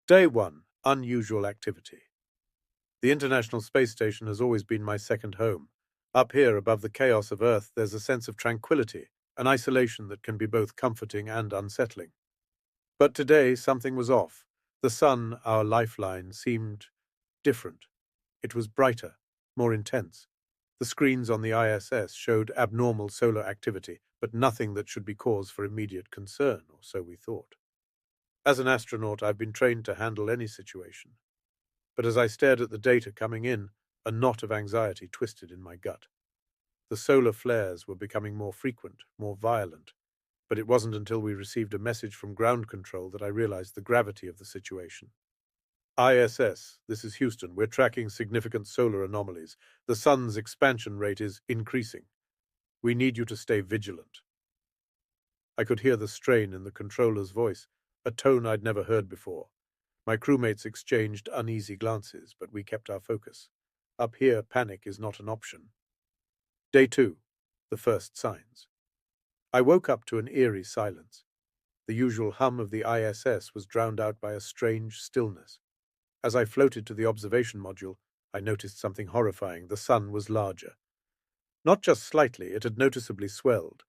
Day 1. Unusual activity. The International Space Station has always been my second home. Up here, above the chaos of Earth, there's a sense of tranquility, an isolation that can be both comforting and unsettling. But today, something was off. The sun, our lifeline, seemed different. It was brighter, more intense. The screens on the ISS showed abnormal solar activity, but nothing that should be cause for immediate concern, or so we thought. As an astronaut, I've been trained to handle any situation. But as I stared at the data coming in, a knot of anxiety twisted in my gut. The solar flares were becoming more frequent, more violent, but it wasn't until we received a message from ground control that I realized the gravity of the situation. ISS, this is Houston. We're tracking significant solar anomalies. The sun's expansion rate is increasing. We need you to stay vigilant. I could hear the strain in the controller's voice, a tone I'd never heard before. My crewmates exchanged uneasy glances, but we kept our focus. Up here, panic is not an option. Day 2. The first signs. I woke up to an eerie silence. The usual hum of the ISS was drowned out by a strange stillness. As I floated to the observation module, I noticed something horrifying. The sun was larger. Not just slightly, it had noticeably swelled.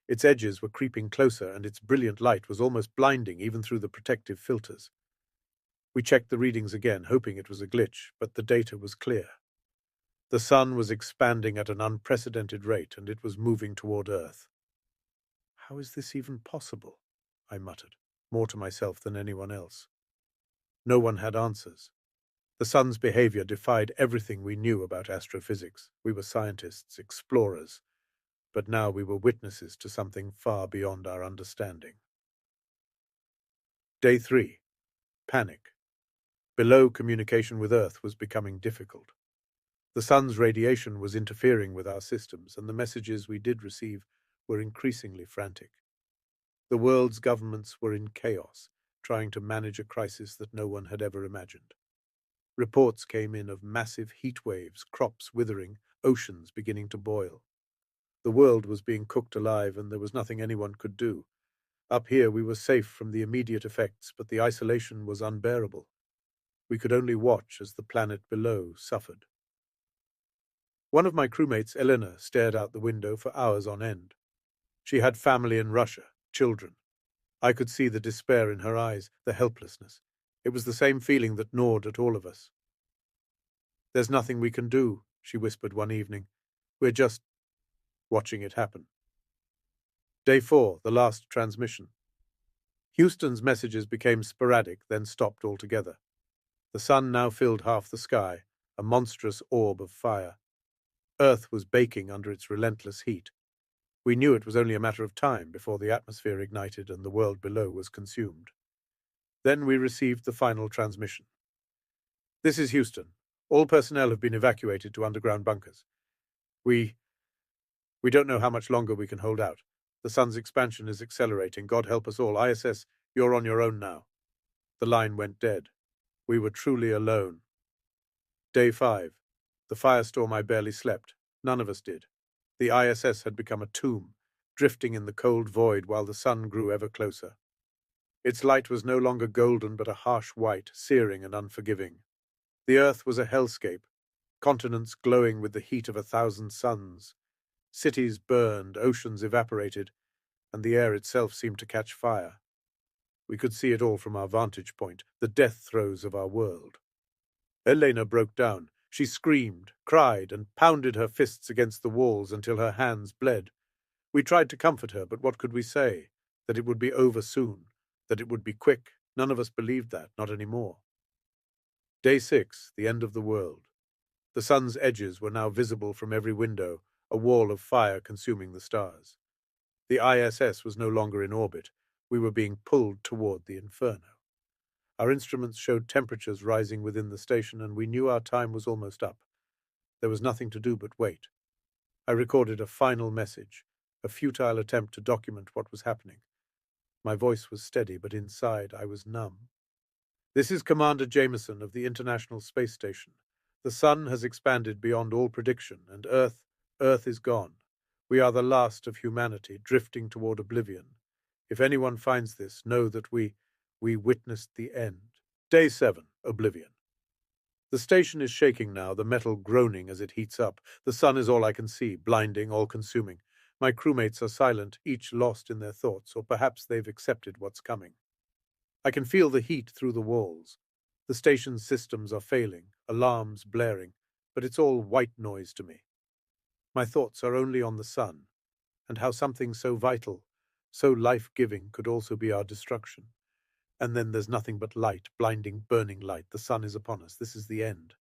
Its edges were creeping closer, and its brilliant light was almost blinding even through the protective filters. We checked the readings again, hoping it was a glitch, but the data was clear. The sun was expanding at an unprecedented rate, and it was moving toward Earth. How is this even possible? I muttered, more to myself than anyone else. No one had answers. The sun's behavior defied everything we knew about astrophysics. We were scientists, explorers, but now we were witnesses to something far beyond our understanding. Day 3. Panic. Below, communication with Earth was becoming difficult. The sun's radiation was interfering with our systems, and the messages we did receive were increasingly frantic. The world's governments were in chaos, trying to manage a crisis that no one had ever imagined. Reports came in of massive heat waves, crops withering, oceans beginning to boil. The world was being cooked alive, and there was nothing anyone could do. Up here we were safe from the immediate effects, but the isolation was unbearable. We could only watch as the planet below suffered. One of my crewmates, Elena, stared out the window for hours on end. She had family in Russia, children. I could see the despair in her eyes, the helplessness. It was the same feeling that gnawed at all of us. "There's nothing we can do," she whispered one evening. "We're just watching it happen." Day 4, the last transmission. Houston's messages became sporadic, then stopped altogether. The sun now filled half the sky, a monstrous orb of fire. Earth was baking under its relentless heat. We knew it was only a matter of time before the atmosphere ignited and the world below was consumed. Then we received the final transmission. "This is Houston. All personnel have been evacuated to underground bunkers. We don't know how much longer we can hold out. The sun's expansion is accelerating. God help us all. ISS, you're on your own now." The line went dead. We were truly alone. Day 5. The firestorm. I barely slept. None of us did. The ISS had become a tomb, drifting in the cold void while the sun grew ever closer. Its light was no longer golden but a harsh white, searing and unforgiving. The Earth was a hellscape, continents glowing with the heat of 1,000 suns. Cities burned, oceans evaporated, and the air itself seemed to catch fire. We could see it all from our vantage point, the death throes of our world. Elena broke down. She screamed, cried, and pounded her fists against the walls until her hands bled. We tried to comfort her, but what could we say? That it would be over soon, that it would be quick. None of us believed that, not anymore. Day 6, the end of the world. The sun's edges were now visible from every window, a wall of fire consuming the stars. The ISS was no longer in orbit. We were being pulled toward the inferno. Our instruments showed temperatures rising within the station, and we knew our time was almost up. There was nothing to do but wait. I recorded a final message, a futile attempt to document what was happening. My voice was steady, but inside I was numb. "This is Commander Jameson of the International Space Station. The sun has expanded beyond all prediction, and Earth is gone. We are the last of humanity, drifting toward oblivion. If anyone finds this, know that we witnessed the end. Day 7. Oblivion. The station is shaking now, the metal groaning as it heats up. The sun is all I can see, blinding, all-consuming. My crewmates are silent, each lost in their thoughts, or perhaps they've accepted what's coming. I can feel the heat through the walls. The station's systems are failing, alarms blaring, but it's all white noise to me. My thoughts are only on the sun, and how something so vital, so life-giving could also be our destruction. And then there's nothing but light, blinding, burning light. The sun is upon us. This is the end.